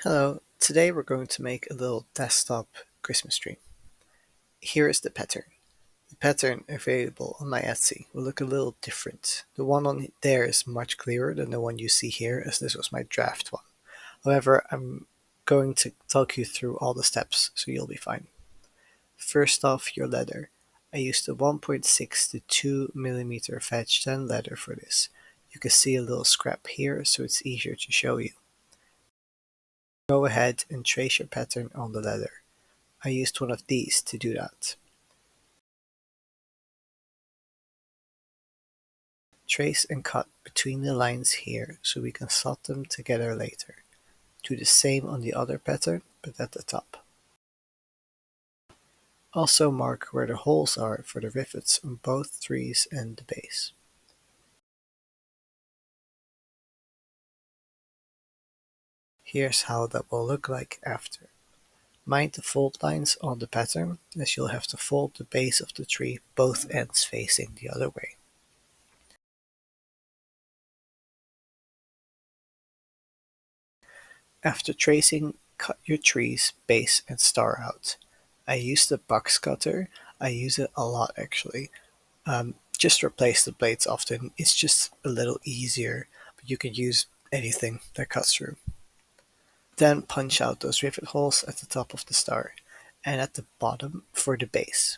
Hello, today we're going to make a little desktop Christmas tree. Here is the pattern. The pattern available on my Etsy will look a little different. The one on there is much clearer than the one you see here, as this was my draft one. However, I'm going to talk you through all the steps, so you'll be fine. First off, your leather. I used a 1.6 to 2 millimeter fetch 10 leather for this. You can see a little scrap here, so it's easier to show you. Go ahead and trace your pattern on the leather. I used one of these to do that. Trace and cut between the lines here so we can slot them together later. Do the same on the other pattern, but at the top. Also mark where the holes are for the rivets on both trees and the base. Here's how that will look like after. Mind the fold lines on the pattern, as you'll have to fold the base of the tree both ends facing the other way. After tracing, cut your tree's base and star out. I use the box cutter. I use it a lot actually. Just replace the blades often. It's just a little easier, but you can use anything that cuts through. Then punch out those rivet holes at the top of the star and at the bottom for the base.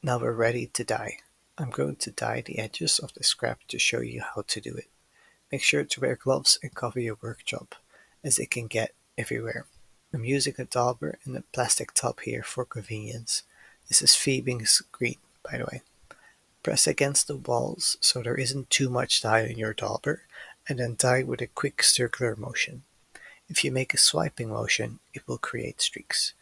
Now we're ready to dye. I'm going to dye the edges of the scrap to show you how to do it. Make sure to wear gloves and cover your workshop, as it can get everywhere. I'm using a dauber and a plastic top here for convenience. This is Phoebe's green, by the way. Press against the walls so there isn't too much dye in your dauber, and then dye with a quick circular motion. If you make a swiping motion, it will create streaks.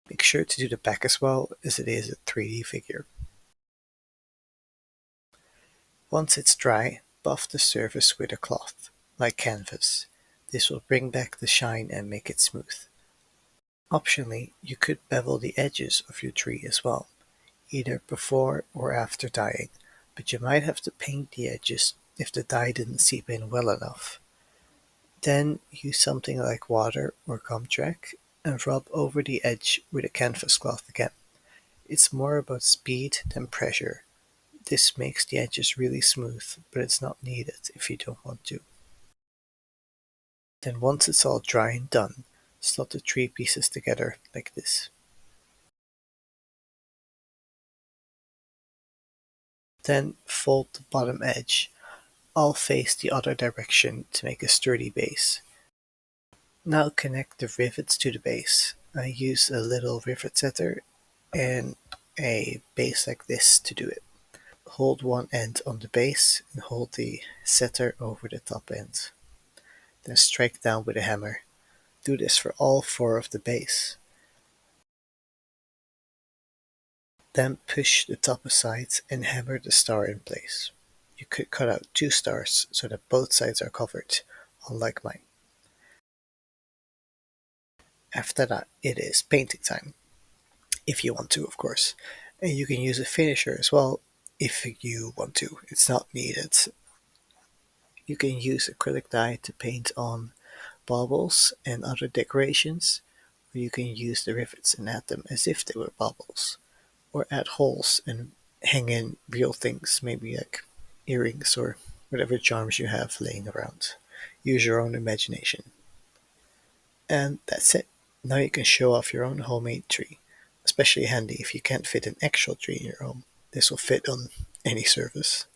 Make sure to do the back as well, as it is a 3D figure. Once it's dry, buff the surface with a cloth, like canvas. This will bring back the shine and make it smooth. Optionally, you could bevel the edges of your tree as well, either before or after dyeing, but you might have to paint the edges if the dye didn't seep in well enough. Then use something like water or gum track and rub over the edge with a canvas cloth again. It's more about speed than pressure. This makes the edges really smooth, but it's not needed if you don't want to. Then once it's all dry and done, slot the three pieces together like this. Then fold the bottom edge. I'll face the other direction to make a sturdy base. Now connect the rivets to the base. I use a little rivet setter and a base like this to do it. Hold one end on the base and hold the setter over the top end. Then strike down with a hammer. Do this for all four of the base. Then push the top aside and hammer the star in place. You could cut out two stars so that both sides are covered, unlike mine. After that, it is painting time, if you want to, of course. And you can use a finisher as well if you want to. It's not needed. You can use acrylic dye to paint on baubles and other decorations, or you can use the rivets and add them as if they were baubles, or add holes and hang in real things, maybe like earrings or whatever charms you have laying around. Use your own imagination. And that's it. Now you can show off your own homemade tree. Especially handy if you can't fit an actual tree in your home. This will fit on any surface.